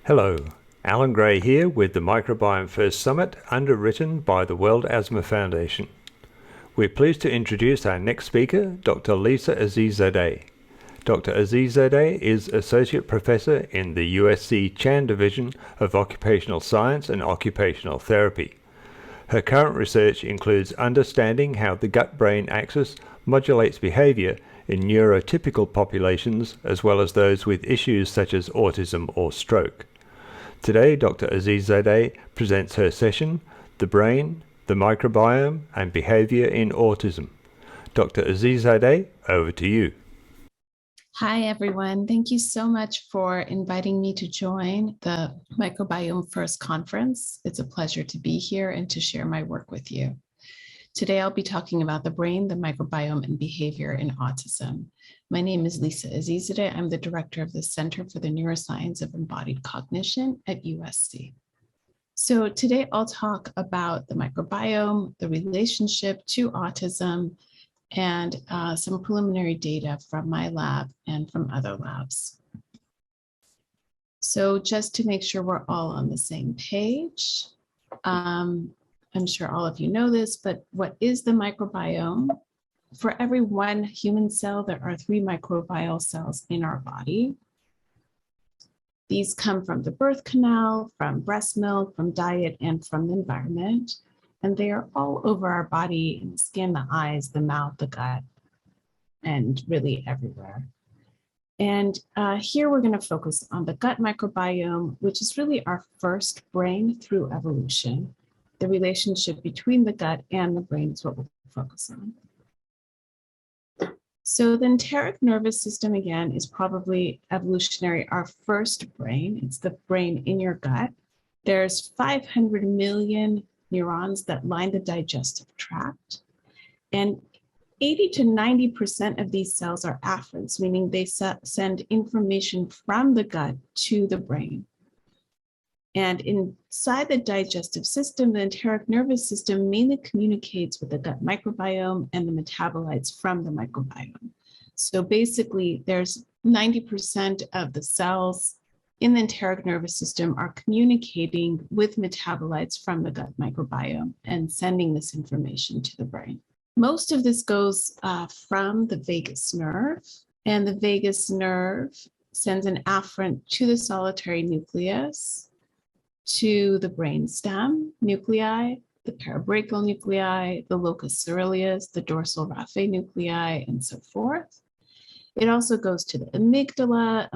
Hello, Alan Gray here with the Microbiome First Summit, underwritten by the World Asthma Foundation. We're pleased to introduce our next speaker, Dr. Lisa Zadieh. Dr. Zadieh is Associate Professor in the USC Chan Division of Occupational Science and Occupational Therapy. Her current research includes understanding how the gut-brain axis modulates behavior in neurotypical populations as well as those with issues such as autism or stroke. Today, Dr. Zadieh presents her session, The Brain, the Microbiome and Behavior in Autism. Dr. Zadieh, over to you. Hi, everyone. Thank you so much for inviting me to join the Microbiome First Conference. It's a pleasure to be here and to share my work with you. Today, I'll be talking about the brain, the microbiome, and behavior in autism. My name is Lisa Zadieh. I'm the director of the Center for the Neuroscience of Embodied Cognition at USC. So today, I'll talk about the microbiome, the relationship to autism, and some preliminary data from my lab and from other labs. So just to make sure we're all on the same page, I'm sure all of you know this, but what is the microbiome? For every one human cell, there are 3 microbial cells in our body. These come from the birth canal, from breast milk, from diet, and from the environment. And they are all over our body, in the skin, the eyes, the mouth, the gut, and really everywhere. And here we're going to focus on the gut microbiome, which is really our first brain through evolution. The relationship between the gut and the brain is what we'll focus on. So the enteric nervous system, again, is probably evolutionary, our first brain. It's the brain in your gut. There's 500 million neurons that line the digestive tract. And 80 to 90% of these cells are afferents, meaning they send information from the gut to the brain. And inside the digestive system, the enteric nervous system mainly communicates with the gut microbiome and the metabolites from the microbiome. So basically, there's 90% of the cells in the enteric nervous system are communicating with metabolites from the gut microbiome and sending this information to the brain. Most of this goes from the vagus nerve, and the vagus nerve sends an afferent to the solitary nucleus, to the brainstem nuclei, the parabrachial nuclei, the locus coeruleus, the dorsal raphe nuclei, and so forth. It also goes to the amygdala,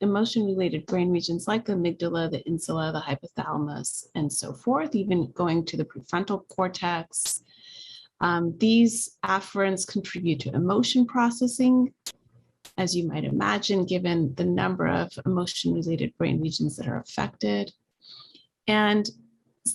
emotion-related brain regions like the amygdala, the insula, the hypothalamus, and so forth, even going to the prefrontal cortex. These afferents contribute to emotion processing, as you might imagine, given the number of emotion-related brain regions that are affected. And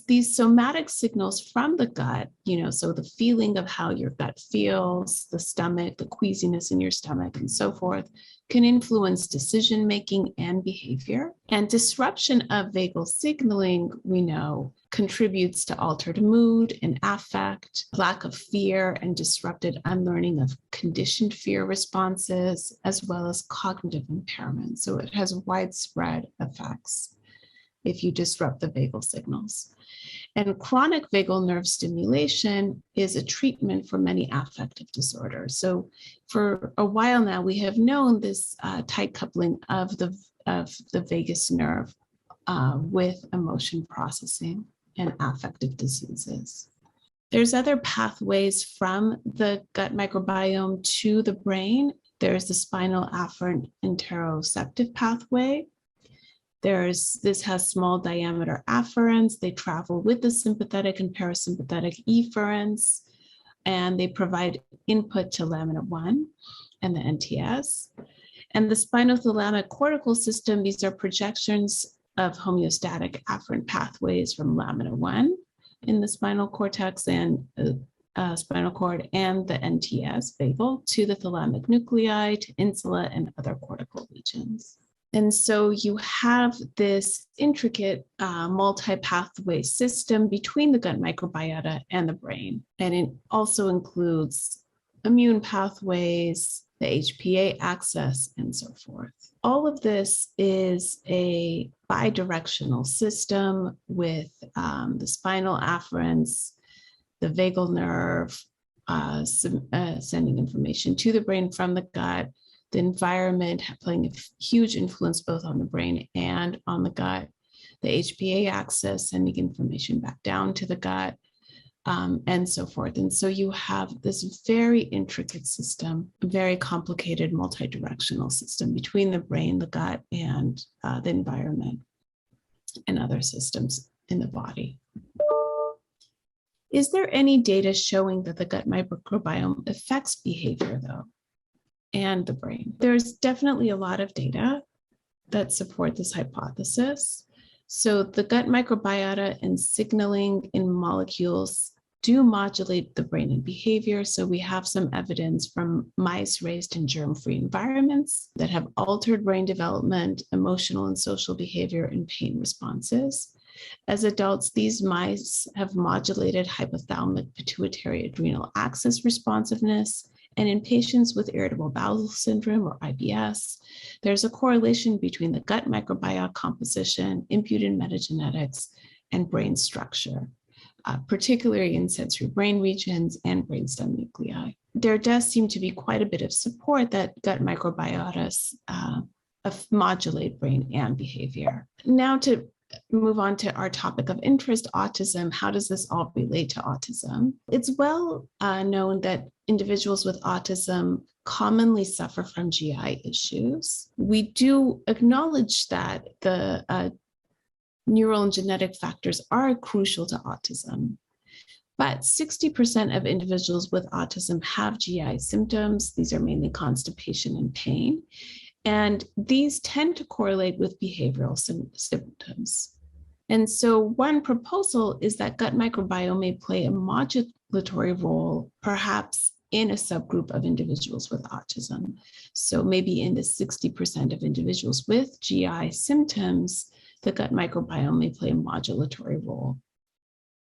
these somatic signals from the gut, so the feeling of how your gut feels, the stomach, the queasiness in your stomach, and so forth, can influence decision-making and behavior. And disruption of vagal signaling, we know, contributes to altered mood and affect, lack of fear, and disrupted unlearning of conditioned fear responses, as well as cognitive impairment. So it has widespread effects if you disrupt the vagal signals. And chronic vagal nerve stimulation is a treatment for many affective disorders. So for a while now, we have known this tight coupling of the vagus nerve with emotion processing and affective diseases. There's other pathways from the gut microbiome to the brain. There's the spinal afferent interoceptive pathway. This has small diameter afferents. They travel with the sympathetic and parasympathetic efferents, and they provide input to lamina 1 and the NTS. And the spinothalamic cortical system, these are projections of homeostatic afferent pathways from lamina 1 in the spinal cortex and spinal cord and the NTS vagal to the thalamic nuclei, to insula and other cortical regions. And so you have this intricate multi-pathway system between the gut microbiota and the brain. And it also includes immune pathways, the HPA axis, and so forth. all of this is a bidirectional system with the spinal afferents, the vagal nerve, sending information to the brain from the gut, the environment playing a huge influence both on the brain and on the gut, the HPA axis sending information back down to the gut, and so forth. And so you have this very intricate system, very complicated multi-directional system between the brain, the gut, and the environment and other systems in the body. Is there any data showing that the gut microbiome affects behavior, though, and the brain? There's definitely a lot of data that support this hypothesis. So the gut microbiota and signaling in molecules do modulate the brain and behavior. So we have some evidence from mice raised in germ-free environments that have altered brain development, emotional and social behavior, and pain responses. As adults, these mice have modulated hypothalamic pituitary adrenal axis responsiveness. And in patients with irritable bowel syndrome or IBS, there's a correlation between the gut microbiota composition, imputed metagenetics, and brain structure, particularly in sensory brain regions and brainstem nuclei. There does seem to be quite a bit of support that gut microbiotas modulate brain and behavior. Now to move on to our topic of interest, autism. How does this all relate to autism? It's well known that individuals with autism commonly suffer from GI issues. We do acknowledge that the neural and genetic factors are crucial to autism. But 60% of individuals with autism have GI symptoms. These are mainly constipation and pain. And these tend to correlate with behavioral symptoms. And so one proposal is that gut microbiome may play a modulatory role, perhaps in a subgroup of individuals with autism. So maybe in the 60% of individuals with GI symptoms, the gut microbiome may play a modulatory role.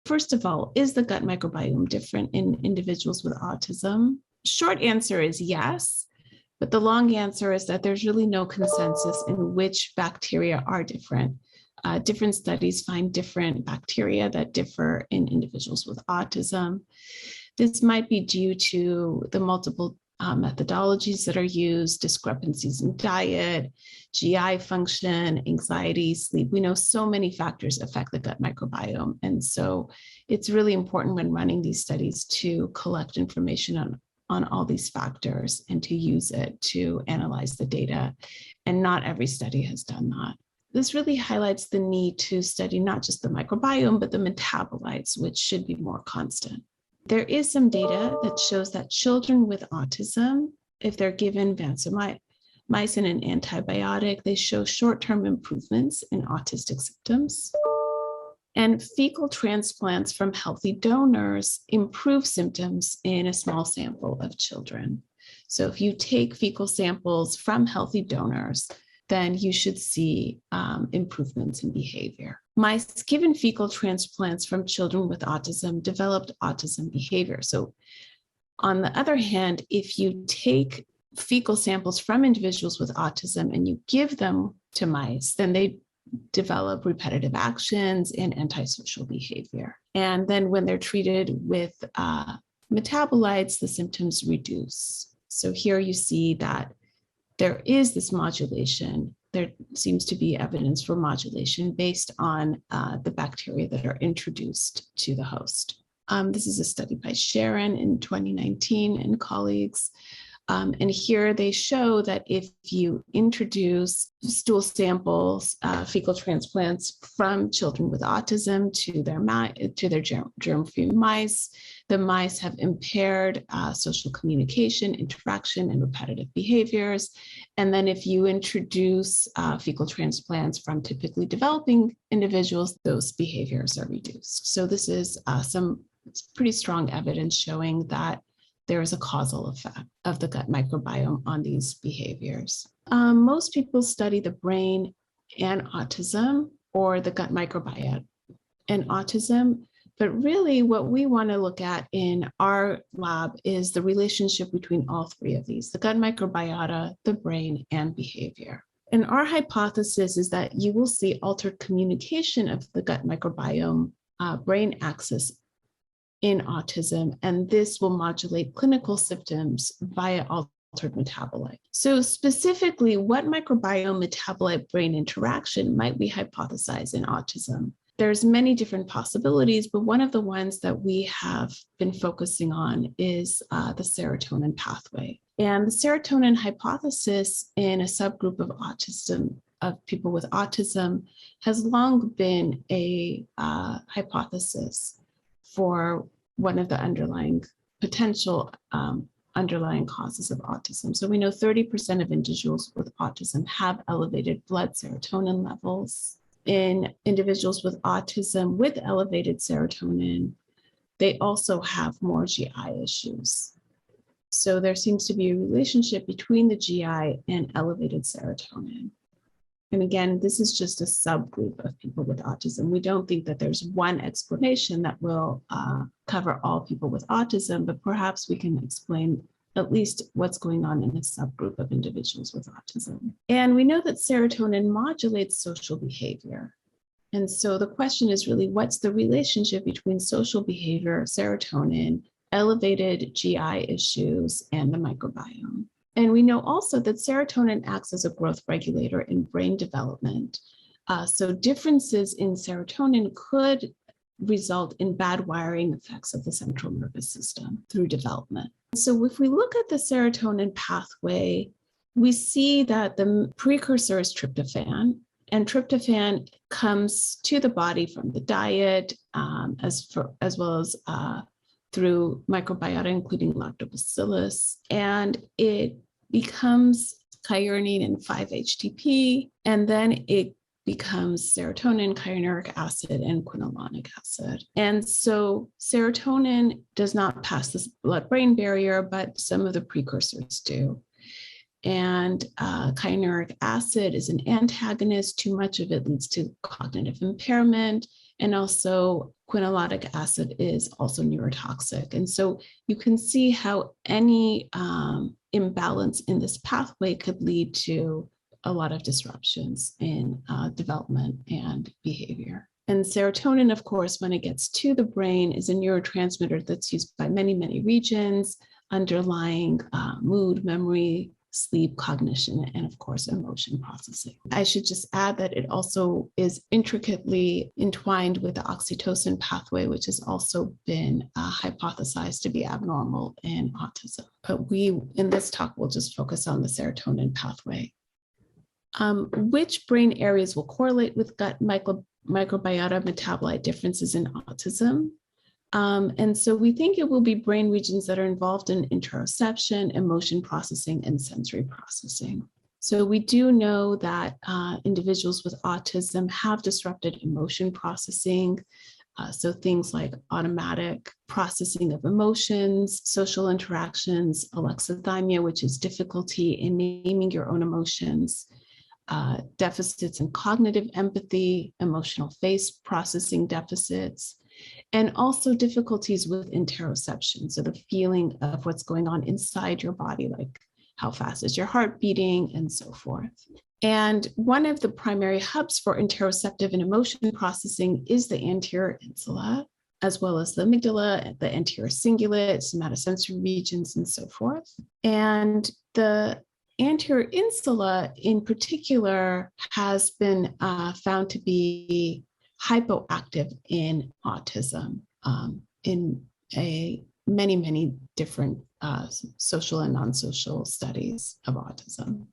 First of all, is the gut microbiome different in individuals with autism? Short answer is yes. But the long answer is that there's really no consensus in which bacteria are different. Different studies find different bacteria that differ in individuals with autism. This might be due to the multiple methodologies that are used, discrepancies in diet, GI function, anxiety, sleep. We know so many factors affect the gut microbiome. And so it's really important when running these studies to collect information on all these factors and to use it to analyze the data. And not every study has done that. This really highlights the need to study not just the microbiome, but the metabolites, which should be more constant. There is some data that shows that children with autism, if they're given vancomycin and an antibiotic, they show short-term improvements in autistic symptoms. And fecal transplants from healthy donors improve symptoms in a small sample of children. So if you take fecal samples from healthy donors, then you should see improvements in behavior. Mice given fecal transplants from children with autism developed autism behavior. So on the other hand, if you take fecal samples from individuals with autism and you give them to mice, then they develop repetitive actions and antisocial behavior. And then when they're treated with metabolites, the symptoms reduce. So here you see that there is this modulation. There seems to be evidence for modulation based on the bacteria that are introduced to the host. This is a study by Sharon in 2019 and colleagues. And here they show that if you introduce stool samples, fecal transplants from children with autism to their germ-free mice, the mice have impaired social communication, interaction, and repetitive behaviors. And then if you introduce fecal transplants from typically developing individuals, those behaviors are reduced. So this is some pretty strong evidence showing that there is a causal effect of the gut microbiome on these behaviors. Most people study the brain and autism or the gut microbiome and autism, but really what we want to look at in our lab is the relationship between all three of these, the gut microbiota, the brain, and behavior. And our hypothesis is that you will see altered communication of the gut microbiome brain axis in autism, and this will modulate clinical symptoms via altered metabolite. So specifically, what microbiome metabolite brain interaction might we hypothesize in autism? There's many different possibilities, but one of the ones that we have been focusing on is the serotonin pathway. And the serotonin hypothesis in a subgroup of autism, of people with autism, has long been a hypothesis for one of the underlying potential underlying causes of autism. So we know 30% of individuals with autism have elevated blood serotonin levels. In individuals with autism with elevated serotonin, they also have more GI issues. So there seems to be a relationship between the GI and elevated serotonin. And again, this is just a subgroup of people with autism. We don't think that there's one explanation that will cover all people with autism, but perhaps we can explain at least what's going on in a subgroup of individuals with autism. And we know that serotonin modulates social behavior. And so the question is really, what's the relationship between social behavior, serotonin, elevated GI issues, and the microbiome? And we know also that serotonin acts as a growth regulator in brain development. So differences in serotonin could result in bad wiring effects of the central nervous system through development. So if we look at the serotonin pathway, we see that the precursor is tryptophan, and tryptophan comes to the body from the diet, as well as through microbiota, including lactobacillus, and it becomes kynurenine and 5-HTP, and then it becomes serotonin, kynurenuric acid, and quinolonic acid. And so serotonin does not pass this blood-brain barrier, but some of the precursors do. And kynurenuric acid is an antagonist. Too much of it leads to cognitive impairment. And also quinolonic acid is also neurotoxic. And so you can see how any imbalance in this pathway could lead to a lot of disruptions in development and behavior. And serotonin, of course, when it gets to the brain, is a neurotransmitter that's used by many, many regions, underlying mood, memory, sleep, cognition, and of course, emotion processing. I should just add that it also is intricately entwined with the oxytocin pathway, which has also been hypothesized to be abnormal in autism. But we, in this talk, will just focus on the serotonin pathway. Which brain areas will correlate with gut microbiota metabolite differences in autism? And so we think it will be brain regions that are involved in interoception, emotion processing, and sensory processing. So we do know that individuals with autism have disrupted emotion processing. So things like automatic processing of emotions, social interactions, alexithymia, which is difficulty in naming your own emotions, deficits in cognitive empathy, emotional face processing deficits, and also difficulties with interoception. So the feeling of what's going on inside your body, like how fast is your heart beating and so forth. And one of the primary hubs for interoceptive and emotion processing is the anterior insula, as well as the amygdala, the anterior cingulate, somatosensory regions, and so forth. And the anterior insula in particular has been found to be hypoactive in autism in many, many different social and non-social studies of autism.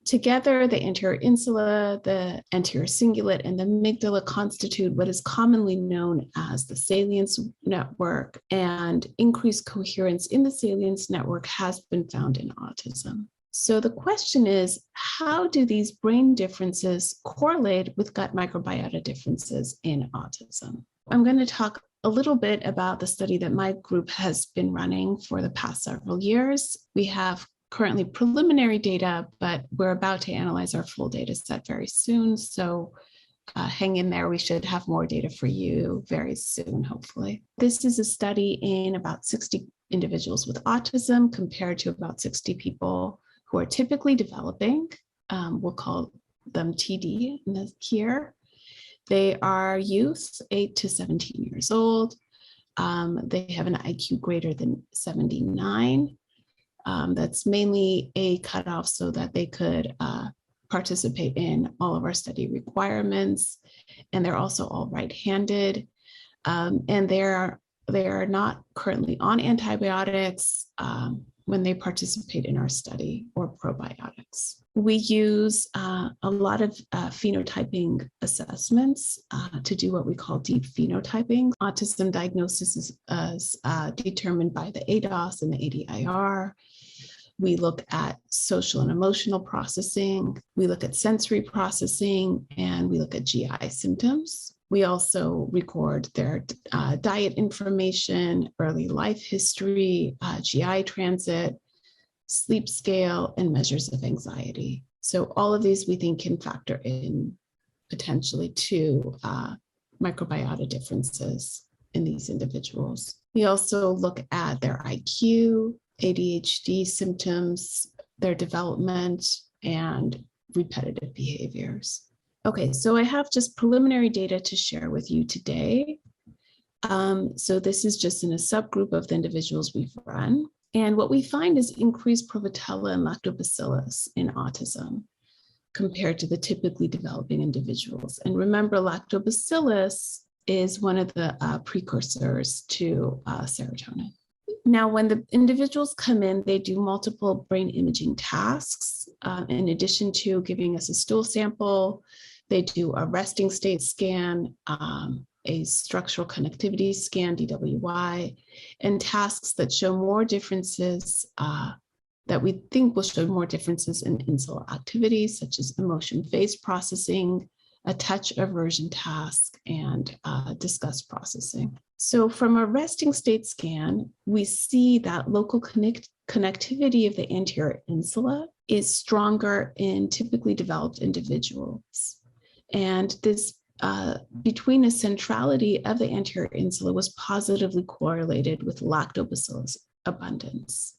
Together, the anterior insula, the anterior cingulate, and the amygdala constitute what is commonly known as the salience network, and increased coherence in the salience network has been found in autism. So the question is, how do these brain differences correlate with gut microbiota differences in autism? I'm going to talk a little bit about the study that my group has been running for the past several years. We have currently preliminary data, but we're about to analyze our full data set very soon. So hang in there. We should have more data for you very soon, hopefully. This is a study in about 60 individuals with autism compared to about 60 people who are typically developing. We'll call them TD here. They are youth, 8 to 17 years old. They have an IQ greater than 79. That's mainly a cutoff so that they could participate in all of our study requirements. And they're also all right-handed. And they are not currently on antibiotics when they participate in our study or probiotics. We use a lot of phenotyping assessments to do what we call deep phenotyping. Autism diagnosis is determined by the ADOS and the ADIR. We look at social and emotional processing. We look at sensory processing, and we look at GI symptoms. We also record their diet information, early life history, GI transit, sleep scale, and measures of anxiety. So all of these we think can factor in potentially to microbiota differences in these individuals. We also look at their IQ, ADHD symptoms, their development, and repetitive behaviors. Okay, so I have just preliminary data to share with you today. So this is just in a subgroup of the individuals we've run. And what we find is increased Prevotella and lactobacillus in autism compared to the typically developing individuals. And remember, lactobacillus is one of the precursors to serotonin. Now, when the individuals come in, they do multiple brain imaging tasks. In addition to giving us a stool sample, they do a resting state scan, a structural connectivity scan, DWI, and tasks that show more differences that we think will show more differences in insula activities, such as emotion phase processing, a touch aversion task, and discuss processing. So from a resting state scan, we see that local connectivity of the anterior insula is stronger in typically developed individuals. And this between a centrality of the anterior insula was positively correlated with lactobacillus abundance.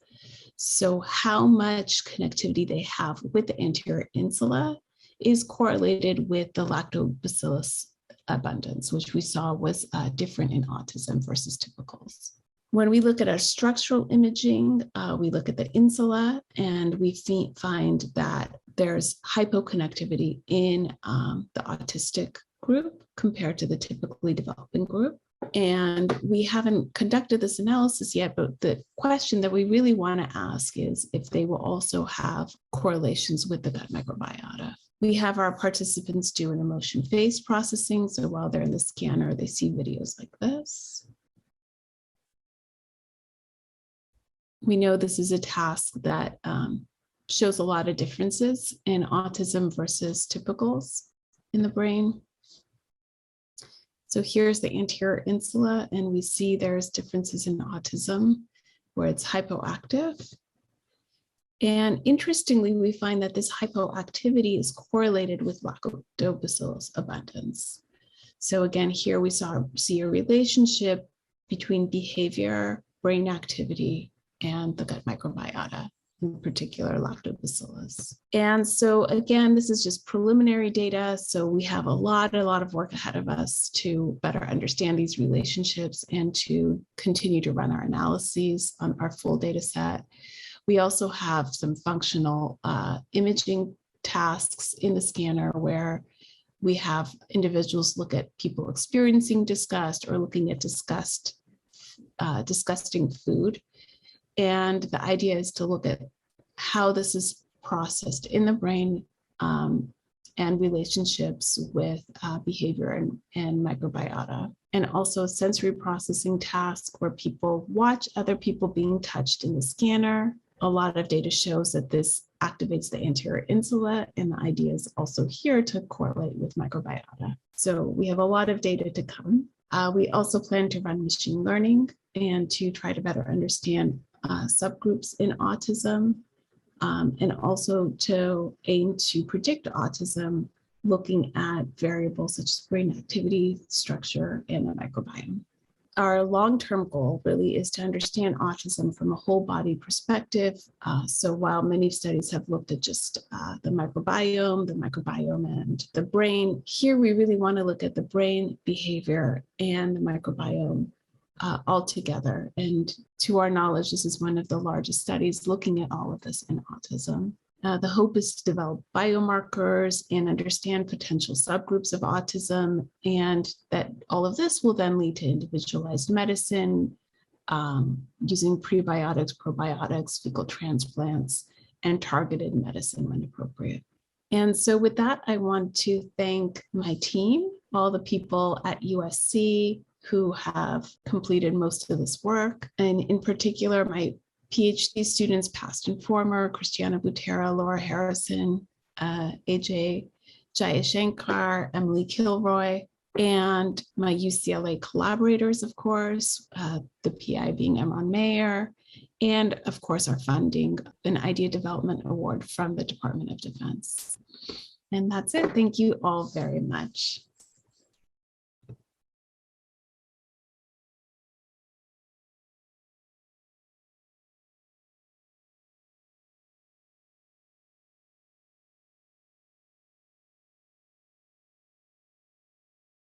So how much connectivity they have with the anterior insula is correlated with the lactobacillus abundance, which we saw was different in autism versus typicals. When we look at our structural imaging, we look at the insula, and we find that there's hypoconnectivity in the autistic group compared to the typically developing group. And we haven't conducted this analysis yet, but the question that we really want to ask is if they will also have correlations with the gut microbiota. We have our participants do an emotion phase processing. So while they're in the scanner, they see videos like this. We know this is a task that shows a lot of differences in autism versus typicals in the brain. So here's the anterior insula, and we see there's differences in autism where it's hypoactive. And interestingly, we find that this hypoactivity is correlated with lactobacillus abundance. So again, here we see a relationship between behavior, brain activity, and the gut microbiota, in particular lactobacillus. And so again, this is just preliminary data. So we have a lot of work ahead of us to better understand these relationships and to continue to run our analyses on our full data set. We also have some functional imaging tasks in the scanner where we have individuals look at people experiencing disgust or looking at disgusting food. And the idea is to look at how this is processed in the brain and relationships with behavior and microbiota. And also a sensory processing task where people watch other people being touched in the scanner. A lot of data shows that this activates the anterior insula, and the idea is also here to correlate with microbiota. So we have a lot of data to come. We also plan to run machine learning and to try to better understand subgroups in autism, and also to aim to predict autism, looking at variables such as brain activity, structure, and the microbiome. our long-term goal really is to understand autism from a whole body perspective. So while many studies have looked at just the microbiome and the brain, here we really want to look at the brain, behavior, and the microbiome all together. And to our knowledge, this is one of the largest studies looking at all of this in autism. The hope is to develop biomarkers and understand potential subgroups of autism, and that all of this will then lead to individualized medicine using prebiotics, probiotics, fecal transplants, and targeted medicine when appropriate. And so with that, I want to thank my team, all the people at USC who have completed most of this work, and in particular, my PhD students, past and former, Christiana Butera, Laura Harrison, AJ Jayashankar, Emily Kilroy, and my UCLA collaborators, of course, the PI being Emron Mayer, and of course, our funding, an Idea Development Award from the Department of Defense. And that's it. Thank you all very much.